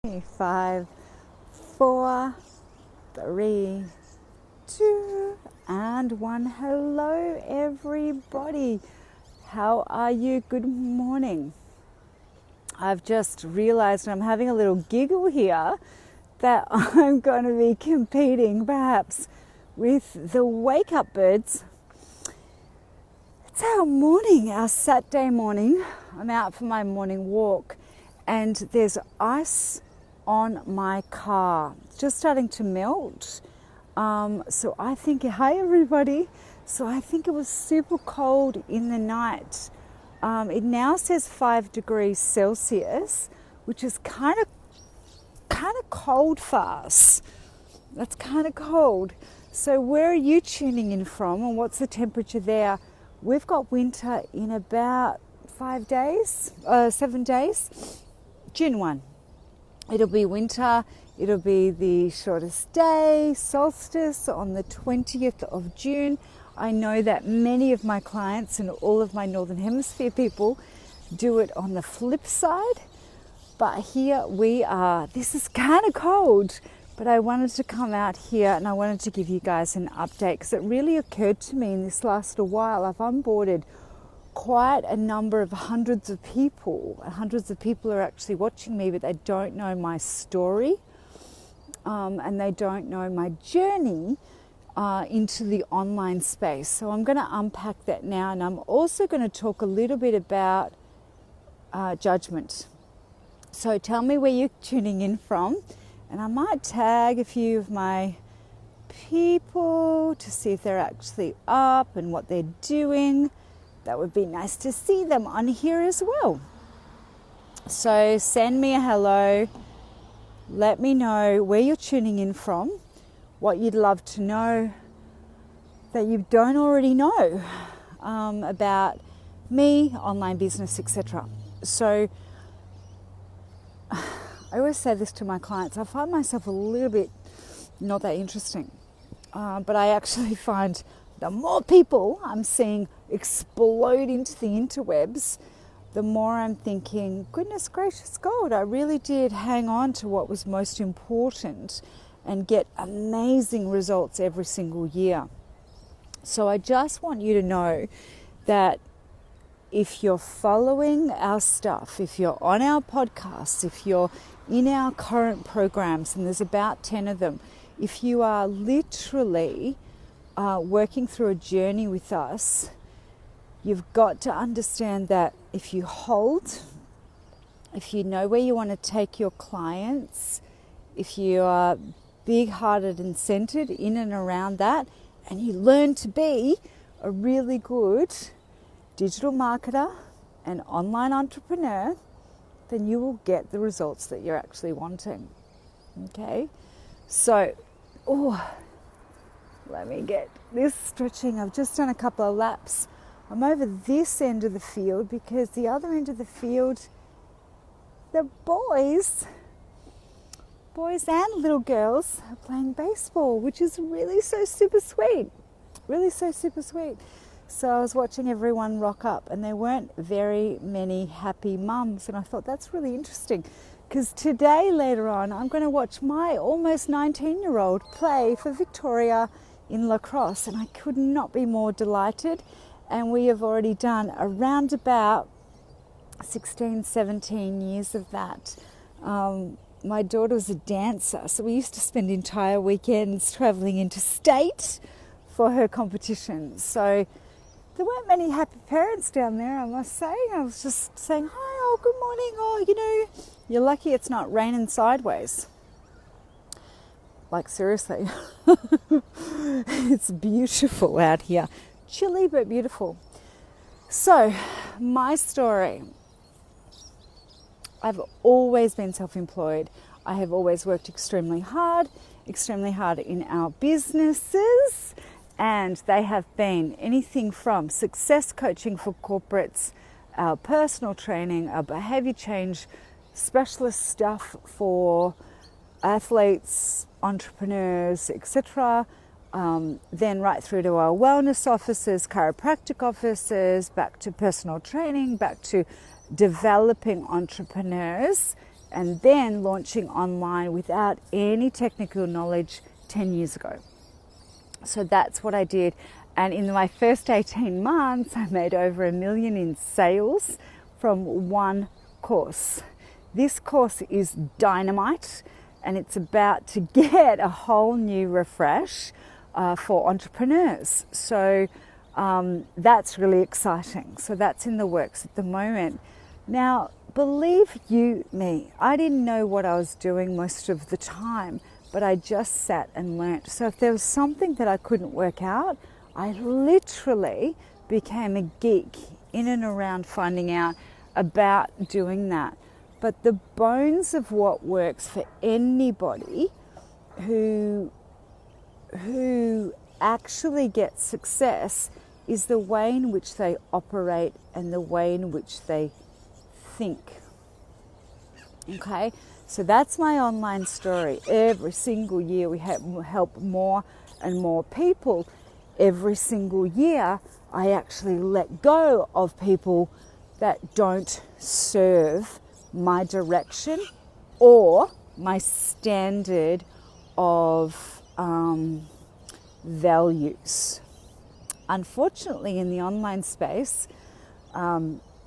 5, 4, 3, 2, and 1. Hello, everybody. How are you? Good morning. I've just realized, and I'm having a little giggle here, that I'm going to be competing perhaps with the Wake Up Birds. It's our morning, our Saturday morning. I'm out for my morning walk and there's ice on my car. It's just starting to melt. So I think, hi everybody. So I think it was super cold in the night. It now says 5 degrees Celsius, which is kind of cold for us. That's kind of cold. So where are you tuning in from and what's the temperature there? We've got winter in about 7 days. June 1. It'll be winter. It'll be the shortest day, solstice on the 20th of June. I know that many of my clients and all of my Northern Hemisphere people do it on the flip side. But here we are. This is kind of cold, but I wanted to come out here and I wanted to give you guys an update because it really occurred to me in this last while. I've onboarded quite a number of hundreds of people. Hundreds of people are actually watching me, but they don't know my story and they don't know my journey into the online space. So I'm going to unpack that now, and I'm also going to talk a little bit about judgment. So tell me where you're tuning in from, and I might tag a few of my people to see if they're actually up and what they're doing. That would be nice to see them on here as well. So send me a hello. Let me know where you're tuning in from, what you'd love to know that you don't already know about me, online business, etc. So I always say this to my clients. I find myself a little bit not that interesting, but I actually find the more people I'm seeing explode into the interwebs, the more I'm thinking, goodness gracious God, I really did hang on to what was most important and get amazing results every single year. So I just want you to know that if you're following our stuff, if you're on our podcasts, if you're in our current programs, and there's about 10 of them, if you are literally working through a journey with us, you've got to understand that if you hold, if you know where you want to take your clients, if you are big-hearted and centered in and around that, and you learn to be a really good digital marketer and online entrepreneur, then you will get the results that you're actually wanting. Okay? So, let me get this stretching. I've just done a couple of laps. I'm over this end of the field because the other end of the field, the boys and little girls are playing baseball, which is really so super sweet. Really so super sweet. So I was watching everyone rock up and there weren't very many happy mums. And I thought that's really interesting because today, later on, I'm going to watch my almost 19-year-old play for Victoria in lacrosse. And I could not be more delighted. And we have already done around about 16, 17 years of that. My daughter was a dancer, so we used to spend entire weekends travelling interstate for her competitions. So there weren't many happy parents down there, I must say. I was just saying, hi, good morning. You're lucky it's not raining sideways. Like, seriously. It's beautiful out here. Chilly, but beautiful. So, my story. I've always been self-employed. I have always worked extremely hard in our businesses, and they have been anything from success coaching for corporates, our personal training, our behavior change specialist stuff for athletes, entrepreneurs, etc. Then right through to our wellness offices, chiropractic offices, back to personal training, back to developing entrepreneurs and then launching online without any technical knowledge 10 years ago. So that's what I did. And in my first 18 months, I made over $1 million in sales from one course. This course is dynamite, and it's about to get a whole new refresh for entrepreneurs. So that's really exciting. So that's in the works at the moment. Now, believe you me, I didn't know what I was doing most of the time, but I just sat and learnt. So if there was something that I couldn't work out, I literally became a geek in and around finding out about doing that. But the bones of what works for anybody who actually gets success is the way in which they operate and the way in which they think. Okay, so that's my online story. Every single year we help more and more people. Every single year I actually let go of people that don't serve my direction or my standard of values. Unfortunately, in the online space,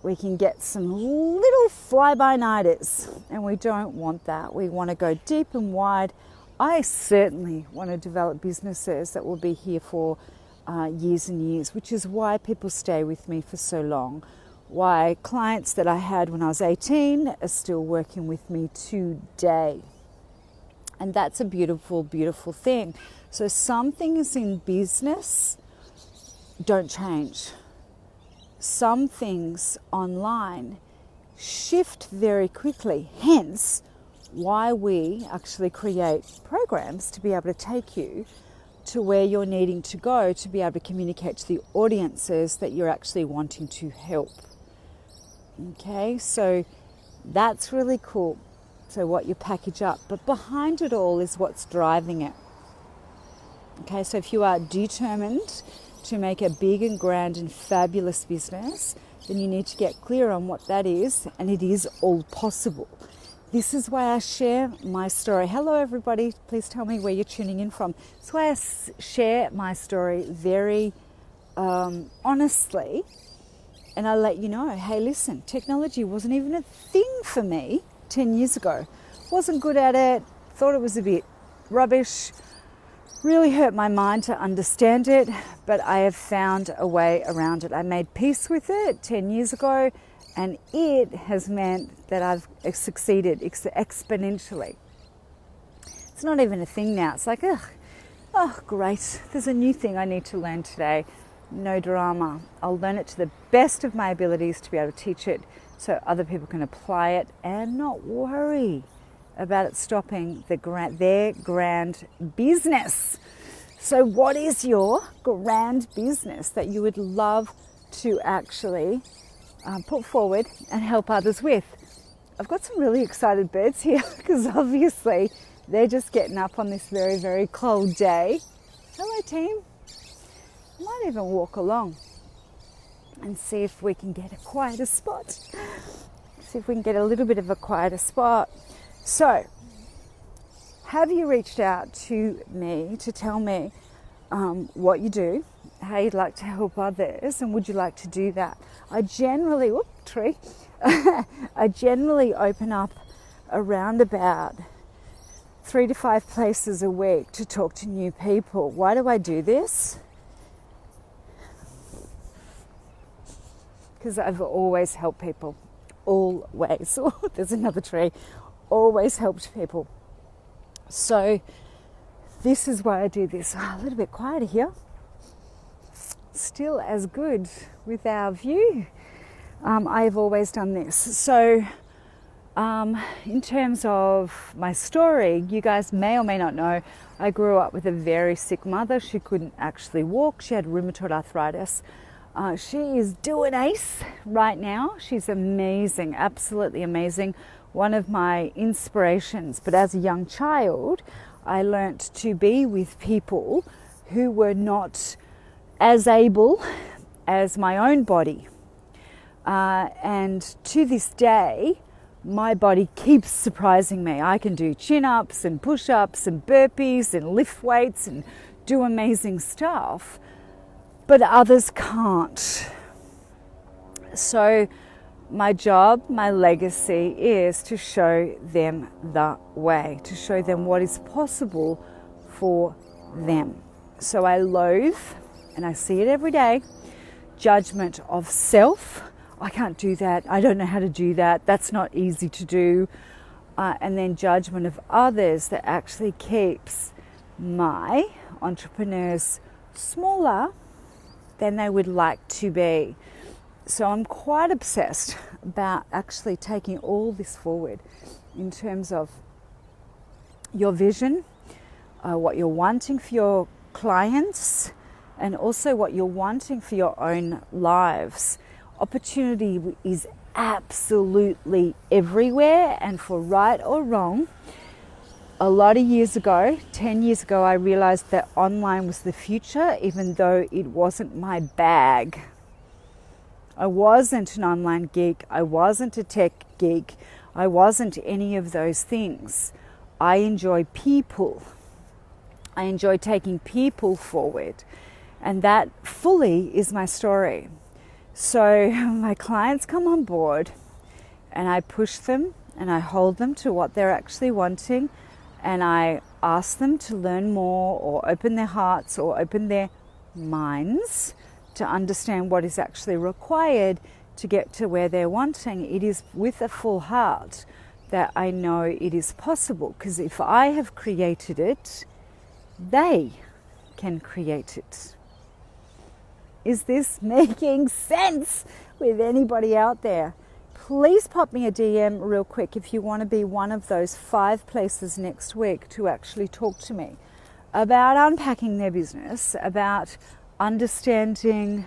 we can get some little fly-by-nighters, and we don't want that. We want to go deep and wide. I certainly want to develop businesses that will be here for years and years, which is why people stay with me for so long. Why clients that I had when I was 18 are still working with me today. And that's a beautiful, beautiful thing. So some things in business don't change. Some things online shift very quickly, hence why we actually create programs to be able to take you to where you're needing to go to be able to communicate to the audiences that you're actually wanting to help. Okay, so that's really cool. So what you package up, but behind it all is what's driving it. Okay, so if you are determined to make a big and grand and fabulous business, then you need to get clear on what that is, and it is all possible. This is why I share my story. Hello everybody, please tell me where you're tuning in from. That's why I share my story very honestly, and I let you know, hey listen, technology wasn't even a thing for me 10 years ago. Wasn't good at it, thought it was a bit rubbish, really hurt my mind to understand it, but I have found a way around it. I made peace with it 10 years ago, and it has meant that I've succeeded exponentially. It's not even a thing now. It's like, oh great, there's a new thing I need to learn today. No drama. I'll learn it to the best of my abilities to be able to teach it so other people can apply it and not worry about it stopping their grand business. So what is your grand business that you would love to actually put forward and help others with? I've got some really excited birds here because obviously they're just getting up on this very, very cold day. Hello team. I might even walk along and see if we can get a quieter spot. See if we can get a little bit of a quieter spot. So, have you reached out to me to tell me what you do, how you'd like to help others, and would you like to do that? I generally open up around about 3 to 5 places a week to talk to new people. Why do I do this? Because I've always helped people. Always. Oh, there's another tree. Always helped people. So this is why I do this. A little bit quieter here. Still as good with our view. I've always done this. So in terms of my story, you guys may or may not know, I grew up with a very sick mother. She couldn't actually walk. She had rheumatoid arthritis. She is doing ace right now. She's amazing, absolutely amazing. One of my inspirations. But as a young child, I learnt to be with people who were not as able as my own body. And to this day, my body keeps surprising me. I can do chin-ups and push-ups and burpees and lift weights and do amazing stuff, but others can't. So my job, my legacy is to show them the way, to show them what is possible for them. So I loathe, and I see it every day, judgment of self. I can't do that. I don't know how to do that. That's not easy to do. And then judgment of others that actually keeps my entrepreneurs smaller than they would like to be. So I'm quite obsessed about actually taking all this forward in terms of your vision, what you're wanting for your clients, and also what you're wanting for your own lives. Opportunity is absolutely everywhere, and for right or wrong, a lot of years ago, 10 years ago, I realized that online was the future, even though it wasn't my bag. I wasn't an online geek. I wasn't a tech geek. I wasn't any of those things. I enjoy people. I enjoy taking people forward. And that fully is my story. So my clients come on board and I push them and I hold them to what they're actually wanting, and I ask them to learn more or open their hearts or open their minds to understand what is actually required to get to where they're wanting. It is with a full heart that I know it is possible, because if I have created it, they can create it. Is this making sense with anybody out there? Please pop me a DM real quick if you want to be one of those 5 places next week to actually talk to me about unpacking their business, about understanding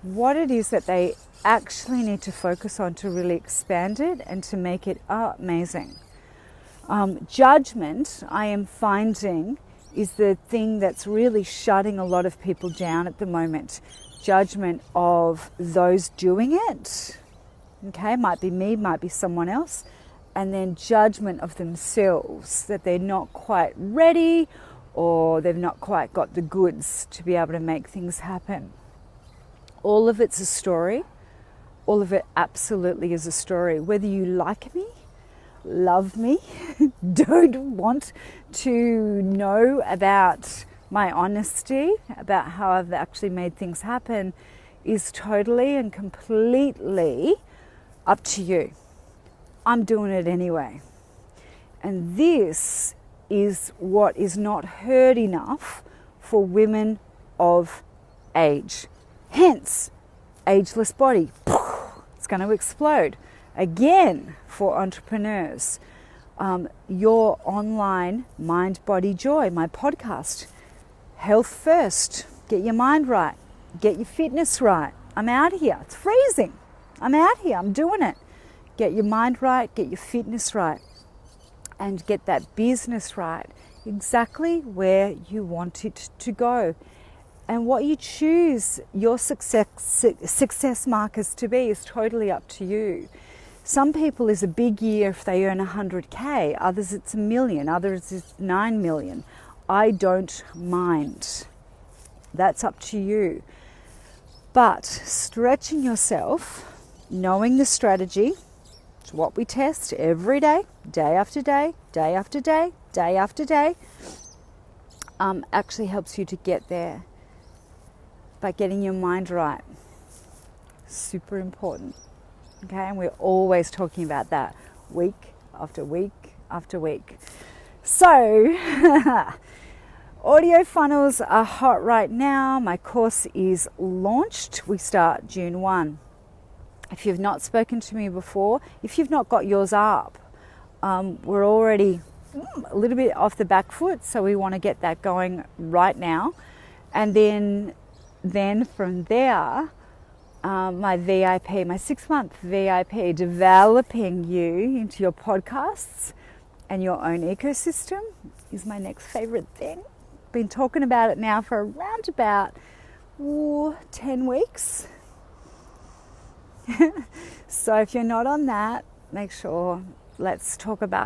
what it is that they actually need to focus on to really expand it and to make it amazing. Judgment, I am finding, is the thing that's really shutting a lot of people down at the moment. Judgment of those doing it, okay, might be me, might be someone else, and then judgment of themselves, that they're not quite ready or they've not quite got the goods to be able to make things happen. All of it's a story. All of it absolutely is a story. Whether you like me, love me, don't want to know about my honesty, about how I've actually made things happen, is totally and completely up to you. I'm doing it anyway. And this is what is not heard enough for women of age. Hence, ageless body. It's going to explode. Again, for entrepreneurs. Your online Mind, Body, Joy, my podcast. Health first. Get your mind right. Get your fitness right. I'm out here. It's freezing. I'm out here. I'm doing it. Get your mind right. Get your fitness right. And get that business right. Exactly where you want it to go. And what you choose your success markers to be is totally up to you. Some people is a big year if they earn 100K. Others it's 1 million. Others it's 9 million. I don't mind. That's up to you. But stretching yourself, knowing the strategy, it's what we test every day, day after day, day after day, day after day, actually helps you to get there by getting your mind right. Super important. Okay, and we're always talking about that week after week after week. So, audio funnels are hot right now. My course is launched. We start June 1. If you've not spoken to me before, if you've not got yours up, we're already a little bit off the back foot, so we want to get that going right now. And then from there, my VIP, my 6-month VIP, developing you into your podcasts and your own ecosystem, is my next favorite thing. Been talking about it now for around about 10 weeks. So if you're not on that, make sure, let's talk about